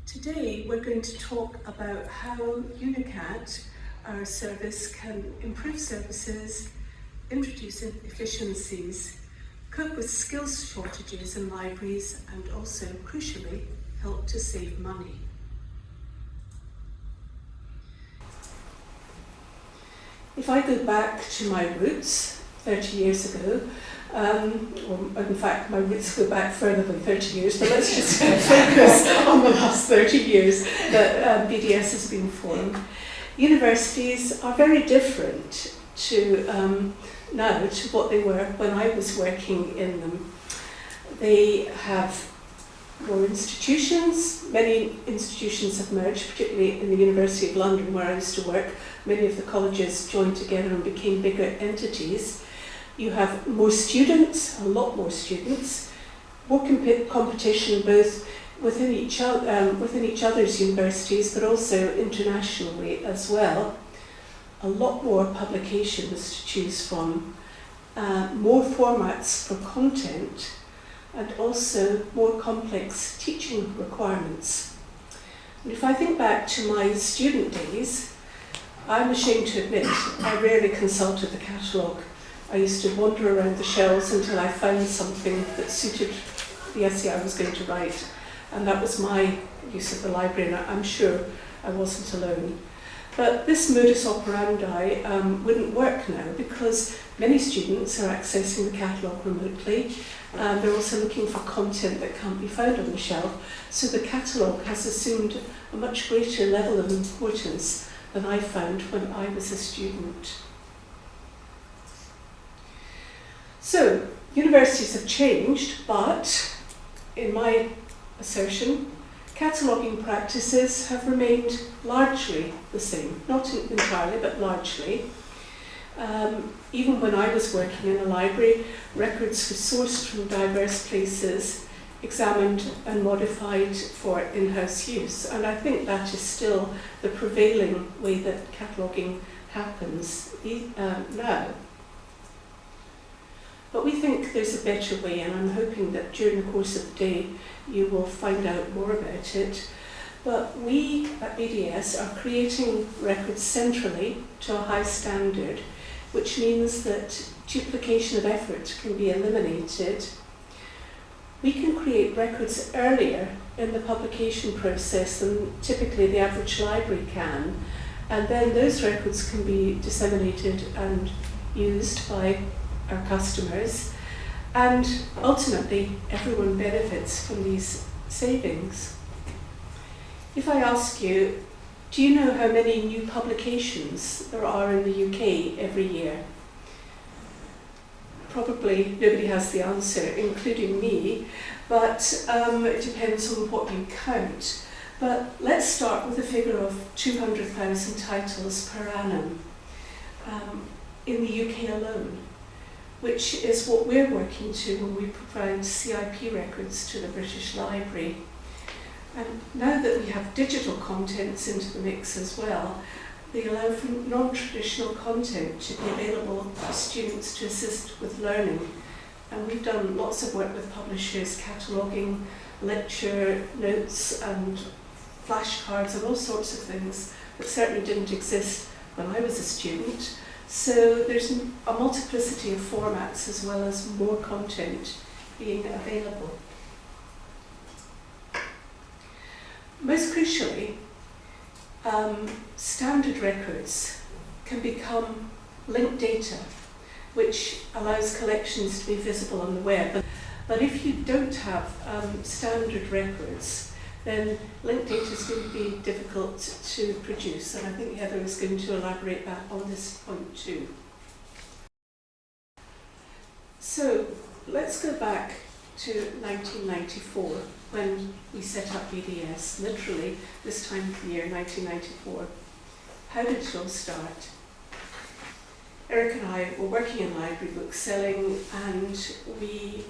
Today we're going to talk about how UniCat, our service, can improve services, introduce efficiencies, cope with skills shortages in libraries, and also, crucially, help to save money. If I go back to my roots 30 years ago, or in fact my roots go back further than 30 years, but let's just focus on the last 30 years that BDS has been formed. Universities are very different to now to what they were when I was working in them. They have more institutions. Many institutions have merged, particularly in the University of London where I used to work. Many of the colleges joined together and became bigger entities. You have more students, a lot more students, more competition both within each other's universities, but also internationally as well. A lot more publications to choose from, more formats for content, and also more complex teaching requirements. And if I think back to my student days, I'm ashamed to admit I rarely consulted the catalogue. I used to wander around the shelves until I found something that suited the essay I was going to write, and that was my use of the library, and I'm sure I wasn't alone. But this modus operandi wouldn't work now because many students are accessing the catalogue remotely. They're also looking for content that can't be found on the shelf, so the catalogue has assumed a much greater level of importance than I found when I was a student. So, universities have changed, but in my assertion, cataloguing practices have remained largely the same. Not entirely, but largely. Even when I was working in a library, records were sourced from diverse places, examined and modified for in-house use. And I think that is still the prevailing way that cataloguing happens now. But we think there's a better way, and I'm hoping that during the course of the day you will find out more about it. But we at BDS are creating records centrally to a high standard, which means that duplication of effort can be eliminated. We can create records earlier in the publication process than typically the average library can, and then those records can be disseminated and used by our customers, and ultimately everyone benefits from these savings. If I ask you, do you know how many new publications there are in the UK every year? Probably nobody has the answer, including me, but it depends on what you count. But let's start with a figure of 200,000 titles per annum in the UK alone, which is what we're working to when we provide CIP records to the British Library. And now that we have digital contents into the mix as well, they allow for non-traditional content to be available for students to assist with learning. And we've done lots of work with publishers, cataloguing, lecture notes and flashcards and all sorts of things that certainly didn't exist when I was a student. So there's a multiplicity of formats as well as more content being available. Most crucially, standard records can become linked data, which allows collections to be visible on the web. But if you don't have standard records, then linked data is going to be difficult to produce, and I think Heather is going to elaborate that on this point too. So let's go back to 1994 when we set up BDS, literally this time of the year, 1994. How did it all start? Eric and I were working in library book selling, and we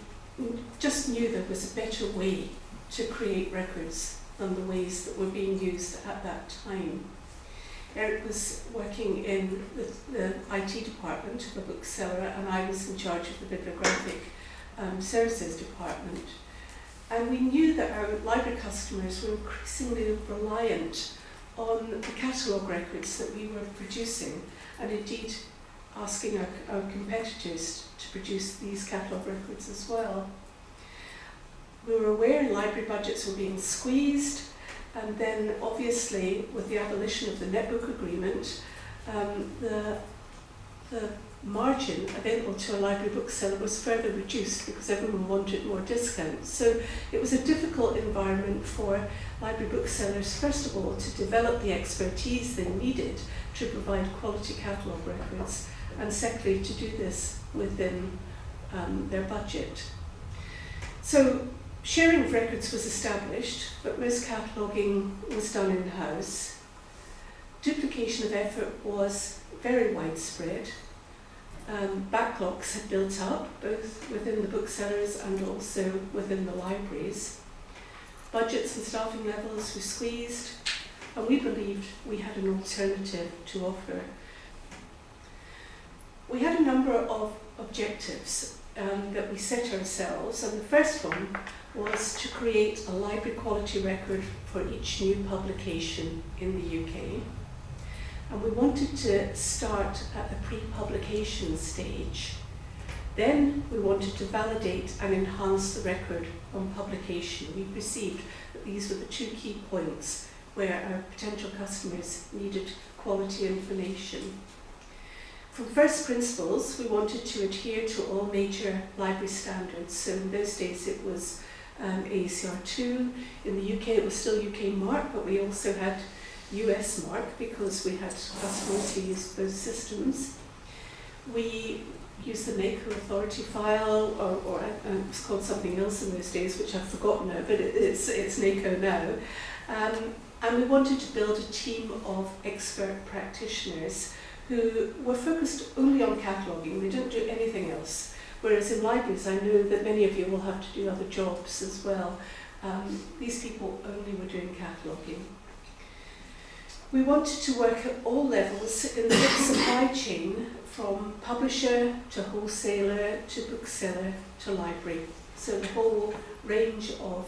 just knew there was a better way to create records than the ways that were being used at that time. Eric was working in the IT department of a bookseller, and I was in charge of the bibliographic services department. And we knew that our library customers were increasingly reliant on the catalogue records that we were producing, and indeed asking our competitors to produce these catalogue records as well. We were aware library budgets were being squeezed, and then obviously with the abolition of the netbook agreement, the margin available to a library bookseller was further reduced because everyone wanted more discounts. So it was a difficult environment for library booksellers, first of all, to develop the expertise they needed to provide quality catalogue records, and secondly, to do this within their budget. So sharing of records was established, but most cataloguing was done in-house. Duplication of effort was very widespread. Backlogs had built up, both within the booksellers and also within the libraries. Budgets and staffing levels were squeezed, and we believed we had an alternative to offer. We had a number of objectives that we set ourselves, and the first one was to create a library quality record for each new publication in the UK. And we wanted to start at the pre-publication stage. Then we wanted to validate and enhance the record on publication. We perceived that these were the two key points where our potential customers needed quality information. From first principles, we wanted to adhere to all major library standards. So in those days it was ACR2. In the UK it was still UK Mark, but we also had US Mark because we had customers who used those systems. We used the NACO authority file, or it was called something else in those days, which I've forgotten now, but it's NACO now. And we wanted to build a team of expert practitioners who were focused only on cataloguing. They didn't do anything else. Whereas in libraries, I know that many of you will have to do other jobs as well. These people only were doing cataloguing. We wanted to work at all levels in the book supply chain, from publisher to wholesaler to bookseller to library. So the whole range of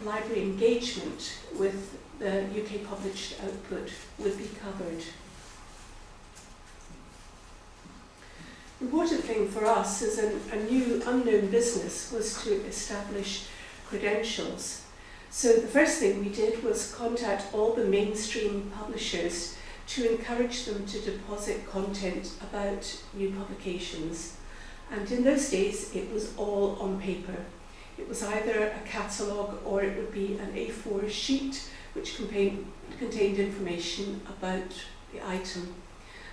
library engagement with the UK published output would be covered. The important thing for us as a new unknown business was to establish credentials. So the first thing we did was contact all the mainstream publishers to encourage them to deposit content about new publications. And in those days, it was all on paper. It was either a catalogue or it would be an A4 sheet which contained information about the item.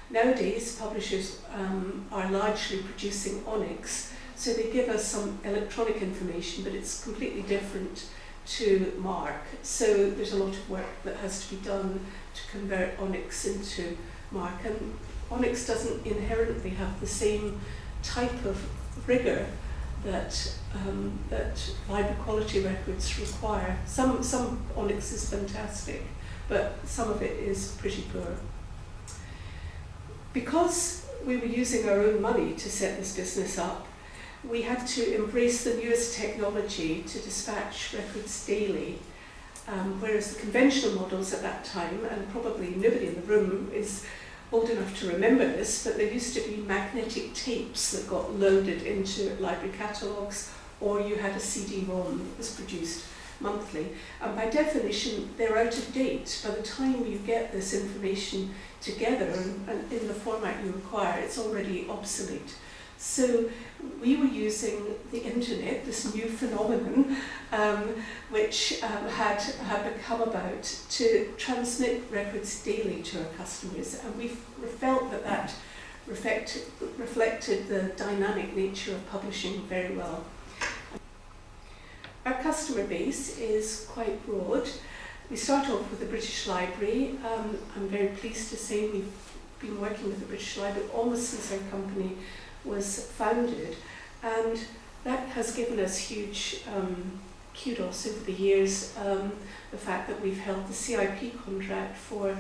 Nowadays, publishers are largely producing Onyx, so they give us some electronic information, but it's completely different to Mark. So there's a lot of work that has to be done to convert Onyx into Mark, and Onyx doesn't inherently have the same type of rigour that library quality records require. Some Onyx is fantastic, but some of it is pretty poor. Because we were using our own money to set this business up, we had to embrace the newest technology to dispatch records daily, whereas the conventional models at that time, and probably nobody in the room is old enough to remember this, but there used to be magnetic tapes that got loaded into library catalogues, or you had a CD-ROM that was produced monthly. And by definition, they're out of date. By the time you get this information together and in the format you require, it's already obsolete. So we were using the internet, this new phenomenon, which had come about to transmit records daily to our customers, and we felt that reflected the dynamic nature of publishing very well. Our customer base is quite broad. We start off with the British Library. I'm very pleased to say we've been working with the British Library almost since our company was founded, and that has given us huge kudos over the years. The fact that we've held the CIP contract for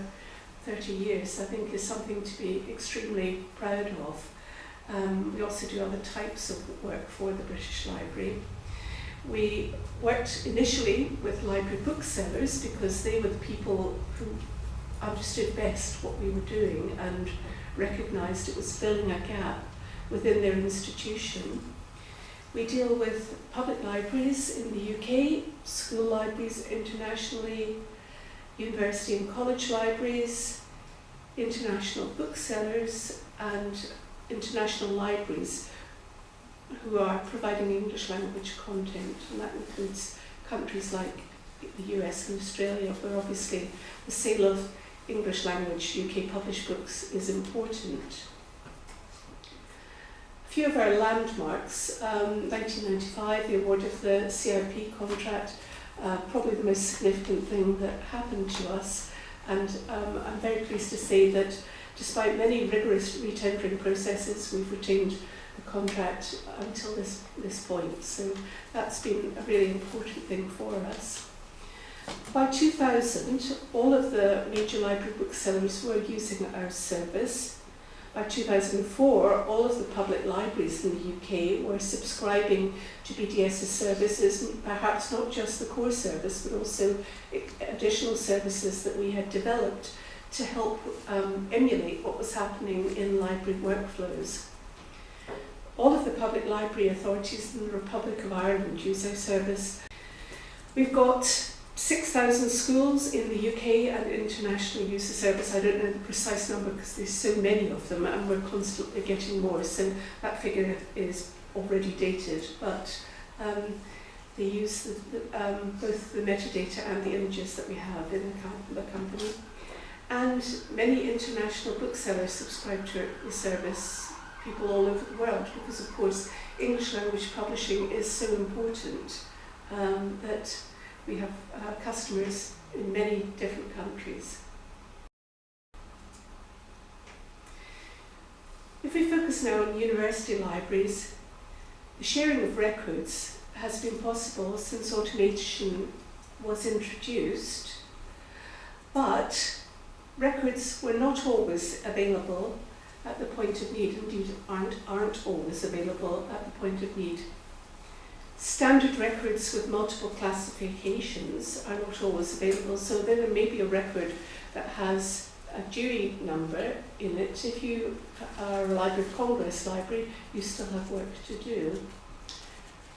30 years, I think, is something to be extremely proud of. We also do other types of work for the British Library. We worked initially with library booksellers because they were the people who understood best what we were doing and recognised it was filling a gap within their institution. We deal with public libraries in the UK, school libraries internationally, university and college libraries, international booksellers and international libraries who are providing English language content, and that includes countries like the US and Australia, where obviously the sale of English language UK published books is important. A few of our landmarks, 1995, the award of the CIP contract, probably the most significant thing that happened to us, and I'm very pleased to say that despite many rigorous retendering processes, we've retained the contract until this point, so that's been a really important thing for us. By 2000, all of the major library booksellers were using our service. By 2004, all of the public libraries in the UK were subscribing to BDS's services, perhaps not just the core service, but also additional services that we had developed to help emulate what was happening in library workflows. All of the public library authorities in the Republic of Ireland use our service. We've got 6,000 schools in the UK and internationally use the service. I don't know the precise number because there's so many of them and we're constantly getting more, so that figure is already dated, but they use both the metadata and the images that we have in the company. And many international booksellers subscribe to the service, people all over the world, because of course English language publishing is so important that we have customers in many different countries. If we focus now on university libraries, the sharing of records has been possible since automation was introduced, but records were not always available at the point of need, indeed aren't always available at the point of need. Standard records with multiple classifications are not always available, so there may be a record that has a dewey number in it. If you are a Library of Congress library, you still have work to do.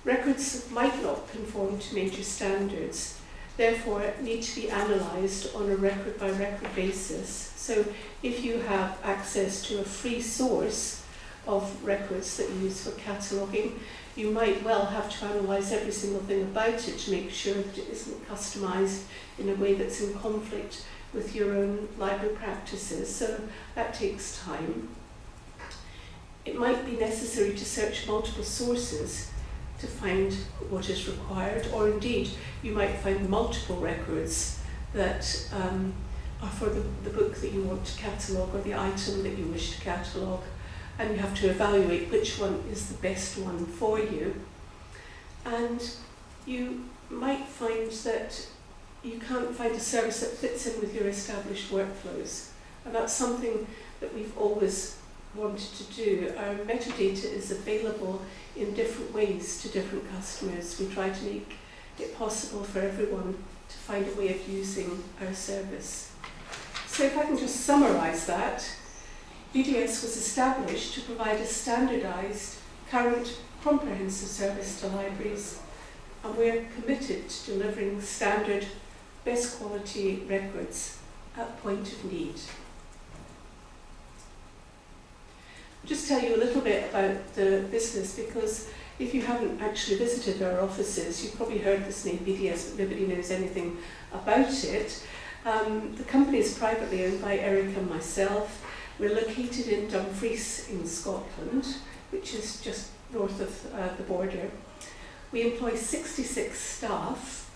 Records might not conform to major standards, therefore need to be analysed on a record-by-record basis. So if you have access to a free source of records that you use for cataloguing, you might well have to analyse every single thing about it to make sure that it isn't customised in a way that's in conflict with your own library practices. So that takes time. It might be necessary to search multiple sources to find what is required, or indeed you might find multiple records that are for the book that you want to catalogue or the item that you wish to catalogue, and you have to evaluate which one is the best one for you. And you might find that you can't find a service that fits in with your established workflows, and that's something that we've always wanted to do. Our metadata is available in different ways to different customers. We try to make it possible for everyone to find a way of using our service. So if I can just summarise that, BDS was established to provide a standardised, current, comprehensive service to libraries, and we're committed to delivering standard, best quality records at point of need. I'll just tell you a little bit about the business, because if you haven't actually visited our offices, you've probably heard this name BDS, but nobody knows anything about it. The company is privately owned by Eric and myself. We're located in Dumfries in Scotland, which is just north of the border. We employ 66 staff,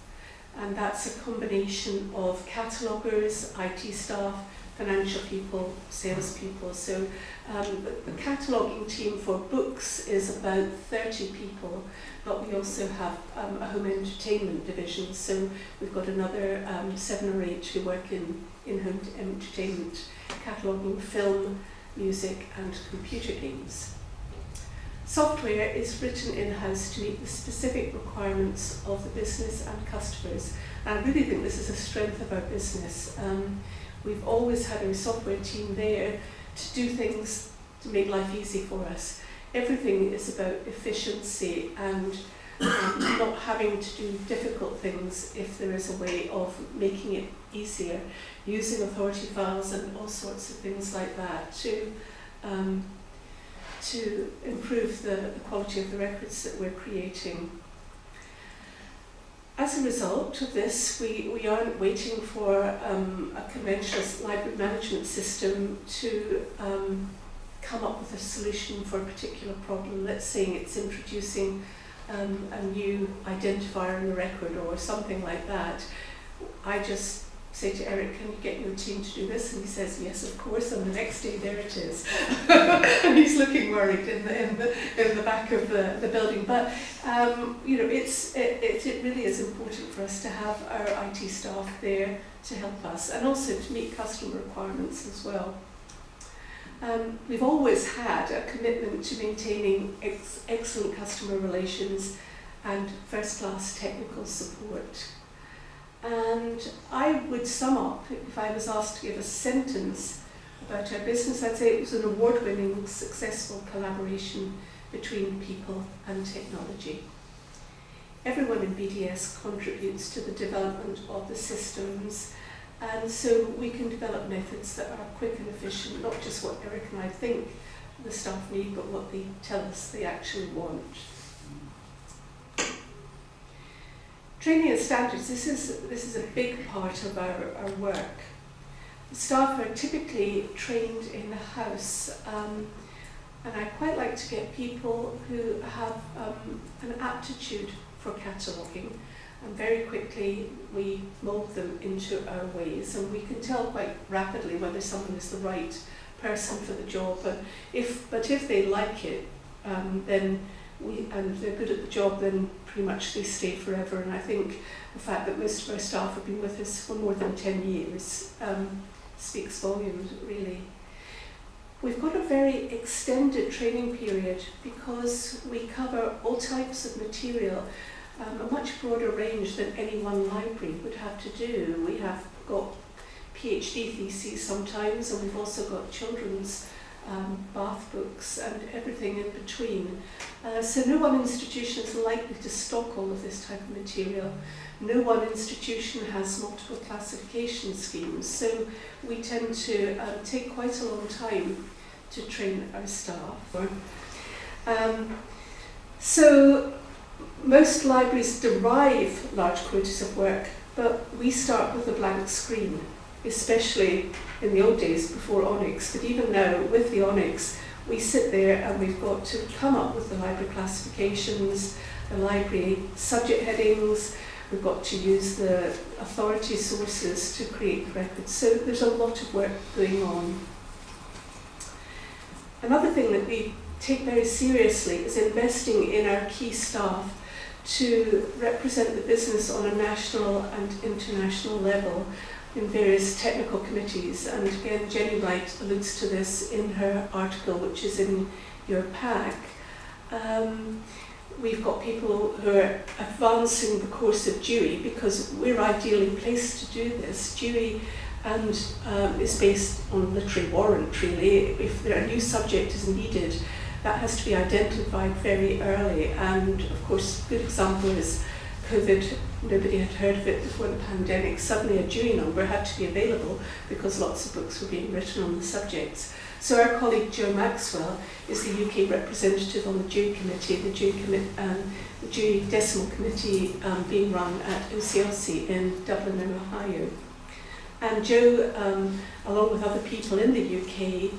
and that's a combination of cataloguers, IT staff, financial people, salespeople. So the cataloguing team for books is about 30 people, but we also have a home entertainment division. So we've got another 7 or 8 who work in home entertainment, cataloguing film, music and computer games. Software is written in-house to meet the specific requirements of the business and customers. And I really think this is a strength of our business. We've always had a software team there to do things to make life easy for us. Everything is about efficiency and not having to do difficult things if there is a way of making it easier, using authority files and all sorts of things like that to improve the quality of the records that we're creating. As a result of this, we aren't waiting for a conventional library management system to come up with a solution for a particular problem. Let's say it's introducing a new identifier in the record or something like that. I just say to Eric, can you get your team to do this? And he says, yes, of course, and the next day there it is. And he's looking worried in the back of the building. But you know, it really is important for us to have our IT staff there to help us and also to meet customer requirements as well. We've always had a commitment to maintaining excellent customer relations and first-class technical support. And I would sum up, if I was asked to give a sentence about our business, I'd say it was an award-winning, successful collaboration between people and technology. Everyone in BDS contributes to the development of the systems, and so we can develop methods that are quick and efficient, not just what Eric and I think the staff need, but what they tell us they actually want. Training and standards, this is a big part of our work. The staff are typically trained in-house, and I quite like to get people who have an aptitude for cataloguing, and very quickly we mould them into our ways, and we can tell quite rapidly whether someone is the right person for the job. But if they like it, and they're good at the job, then pretty much they stay forever. And I think the fact that most of our staff have been with us for more than 10 years speaks volumes, really. We've got a very extended training period because we cover all types of material, a much broader range than any one library would have to do. We have got PhD theses sometimes, and we've also got children's bath books and everything in between. So no one institution is likely to stock all of this type of material. No one institution has multiple classification schemes, so we tend to take quite a long time to train our staff. So most libraries derive large quotas of work, but we start with a blank screen, especially in the old days before Onyx. But even now, with the Onyx, we sit there and we've got to come up with the library classifications, the library subject headings, we've got to use the authority sources to create the records. So there's a lot of work going on. Another thing that we take very seriously is investing in our key staff to represent the business on a national and international level in various technical committees. And again, Jenny Wright alludes to this in her article, which is in your pack. We've got people who are advancing the course of Dewey because we're ideally placed to do this. Dewey is based on literary warrant, really. If a new subject is needed, that has to be identified very early. And of course, a good example is COVID. Nobody had heard of it before the pandemic. Suddenly a Dewey number had to be available because lots of books were being written on the subjects. So our colleague Jo Maxwell is the UK representative on the Dewey Committee, the Dewey Decimal Committee being run at OCLC in Dublin and Ohio. And Jo, along with other people in the UK,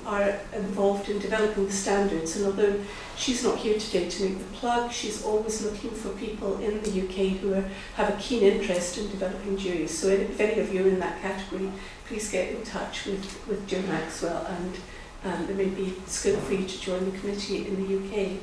are involved in developing the standards, and although she's not here today to make the plug, she's always looking for people in the UK who have a keen interest in developing Dewey. So if any of you are in that category, please get in touch with Jo Maxwell, and there may be scope for you to join the committee in the UK.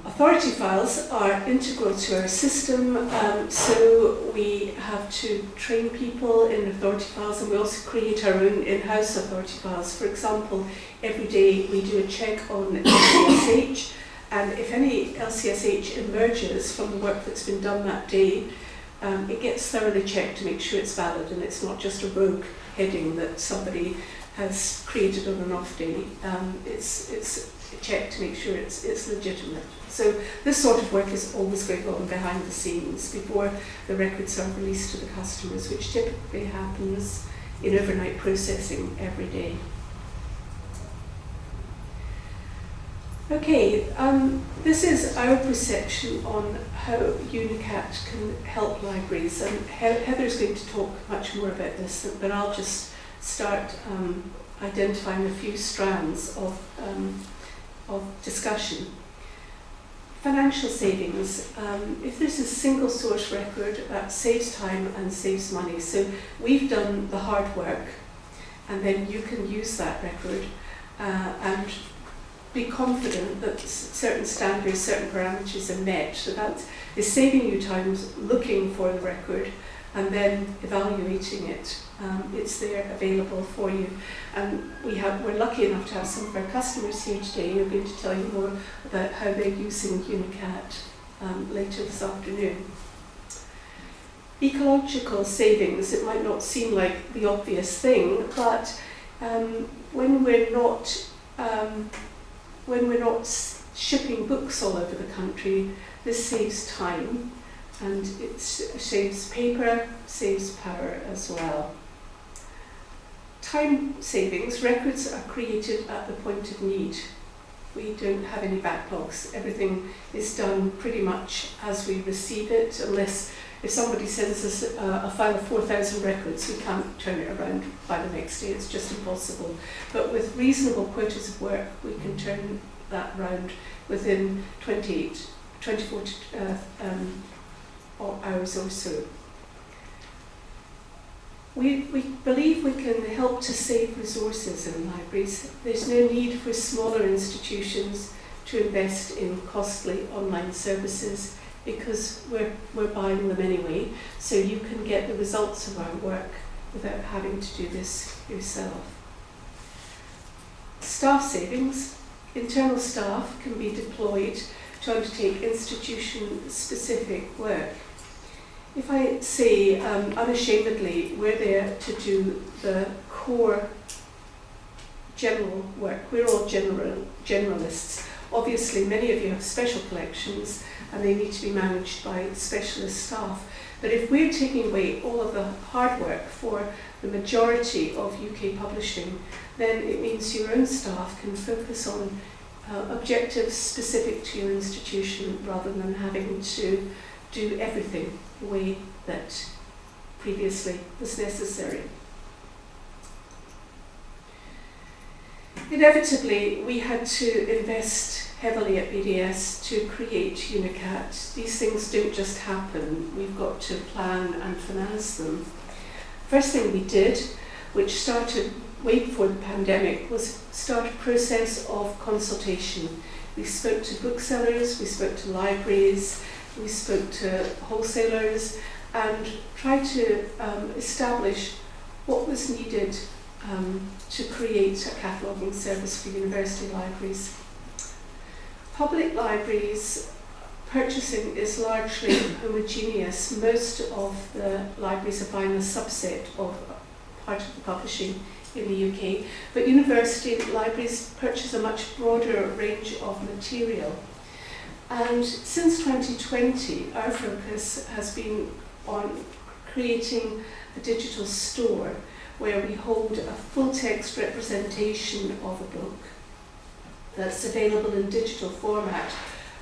Authority files are integral to our system, so we have to train people in authority files, and we also create our own in-house authority files. For example, every day we do a check on LCSH, and if any LCSH emerges from the work that's been done that day, it gets thoroughly checked to make sure it's valid and it's not just a rogue heading that somebody has created on an off day. It's checked to make sure it's legitimate. So this sort of work is always going on behind the scenes before the records are released to the customers, which typically happens in overnight processing every day. Okay, this is our perception on how UniCat can help libraries, and Heather's going to talk much more about this, but I'll just start identifying a few strands of discussion. Financial savings. If there's a single source record, that saves time and saves money. So we've done the hard work, and then you can use that record and be confident that certain standards, certain parameters are met. So that is saving you time looking for the record and then evaluating it. It's there available for you. And we're lucky enough to have some of our customers here today who are going to tell you more about how they're using UniCat later this afternoon. Ecological savings, it might not seem like the obvious thing, but when we're not shipping books all over the country, this saves time, and it saves paper, saves power as well. Time savings, records are created at the point of need. We don't have any backlogs. Everything is done pretty much as we receive it, unless if somebody sends us a file of 4,000 records, we can't turn it around by the next day. It's just impossible. But with reasonable quotas of work, we can turn that round within 24 hours or so. We believe we can help to save resources in libraries. There's no need for smaller institutions to invest in costly online services because we're buying them anyway, so you can get the results of our work without having to do this yourself. Staff savings. Internal staff can be deployed to undertake institution-specific work. If I say unashamedly, we're there to do the core general work. We're all generalists. Obviously, many of you have special collections and they need to be managed by specialist staff. But if we're taking away all of the hard work for the majority of UK publishing, then it means your own staff can focus on objectives specific to your institution rather than having to do everything the way that previously was necessary. Inevitably, we had to invest heavily at BDS to create UniCat. These things don't just happen. We've got to plan and finance them. First thing we did, which started way before the pandemic, was start a process of consultation. We spoke to booksellers, we spoke to libraries, we spoke to wholesalers, and tried to establish what was needed to create a cataloguing service for university libraries. Public libraries purchasing is largely homogeneous. Most of the libraries are buying a subset of part of the publishing in the UK, but university libraries purchase a much broader range of material. And since 2020, our focus has been on creating a digital store where we hold a full text representation of a book that's available in digital format,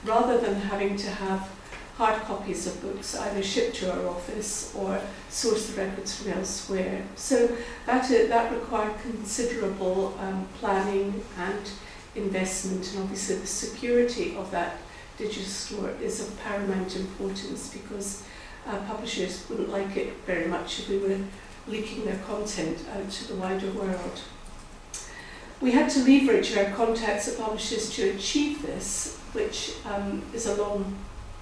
rather than having to have hard copies of books either shipped to our office or source the records from elsewhere. So that required considerable planning and investment, and obviously the security of that digital store is of paramount importance, because publishers wouldn't like it very much if we were leaking their content out to the wider world. We had to leverage our contacts at publishers to achieve this, which is a long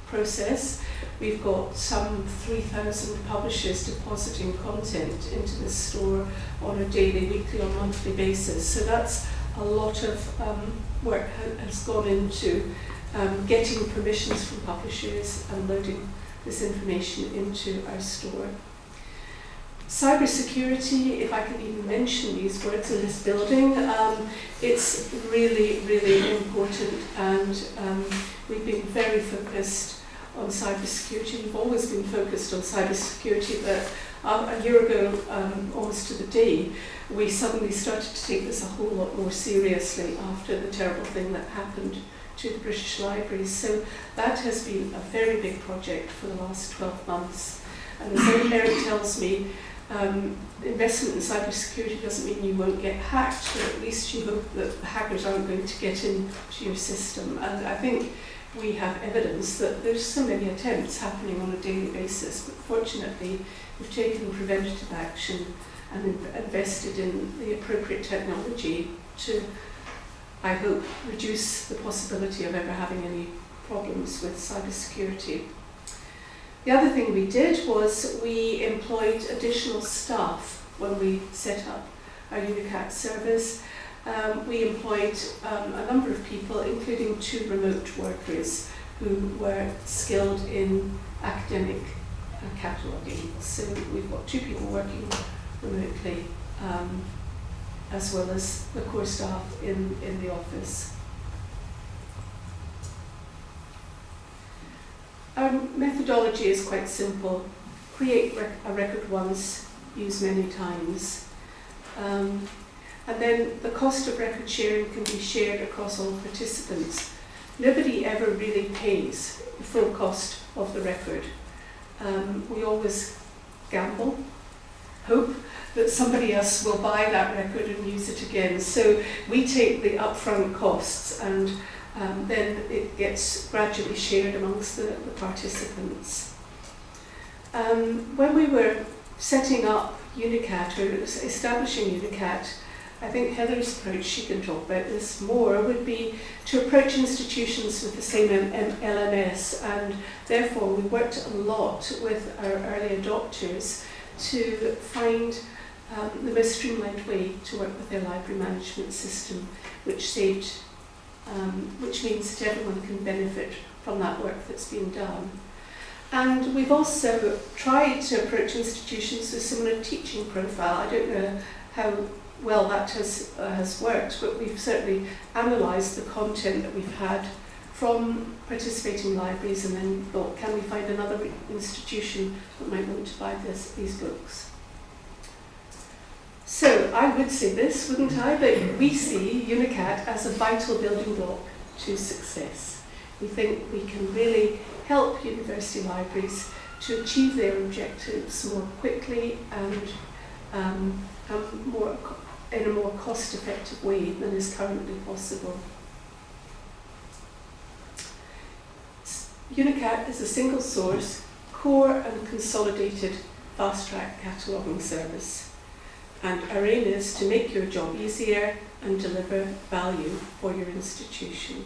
process. We've got some 3,000 publishers depositing content into the store on a daily, weekly or monthly basis. So that's a lot of work has gone into getting permissions from publishers and loading this information into our store. Cybersecurity, if I can even mention these words in this building, it's really, really important, and we've been very focused on cybersecurity. We've always been focused on cybersecurity, but a year ago, almost to the day, we suddenly started to take this a whole lot more seriously after the terrible thing that happened to the British Libraries. So that has been a very big project for the last 12 months. And as Eric tells me, investment in cybersecurity doesn't mean you won't get hacked, but at least you hope that the hackers aren't going to get into your system. And I think we have evidence that there's so many attempts happening on a daily basis, but fortunately we've taken preventative action and invested in the appropriate technology to, I hope, reduce the possibility of ever having any problems with cybersecurity. The other thing we did was we employed additional staff when we set up our UniCat service. We employed a number of people, including 2 remote workers who were skilled in academic cataloguing. So we've got 2 people working remotely, as well as the core staff in the office. Our methodology is quite simple. Create a record once, use many times. And then the cost of record sharing can be shared across all participants. Nobody ever really pays the full cost of the record. We always gamble, hope that somebody else will buy that record and use it again. So we take the upfront costs, and then it gets gradually shared amongst the participants. When we were setting up UniCat, or establishing UniCat, I think Heather's approach, she can talk about this more, would be to approach institutions with the same LMS, and therefore we worked a lot with our early adopters to find the most streamlined way to work with their library management system, which means that everyone can benefit from that work that's been done. And we've also tried to approach institutions with similar teaching profile. I don't know how well that has worked, but we've certainly analysed the content that we've had from participating libraries and then thought, can we find another institution that might want to buy these books? So I would say this, wouldn't I? But we see UniCat as a vital building block to success. We think we can really help university libraries to achieve their objectives more quickly and in a more cost-effective way than is currently possible. UniCat is a single source, core and consolidated fast-track cataloguing service. And our aim is to make your job easier and deliver value for your institution.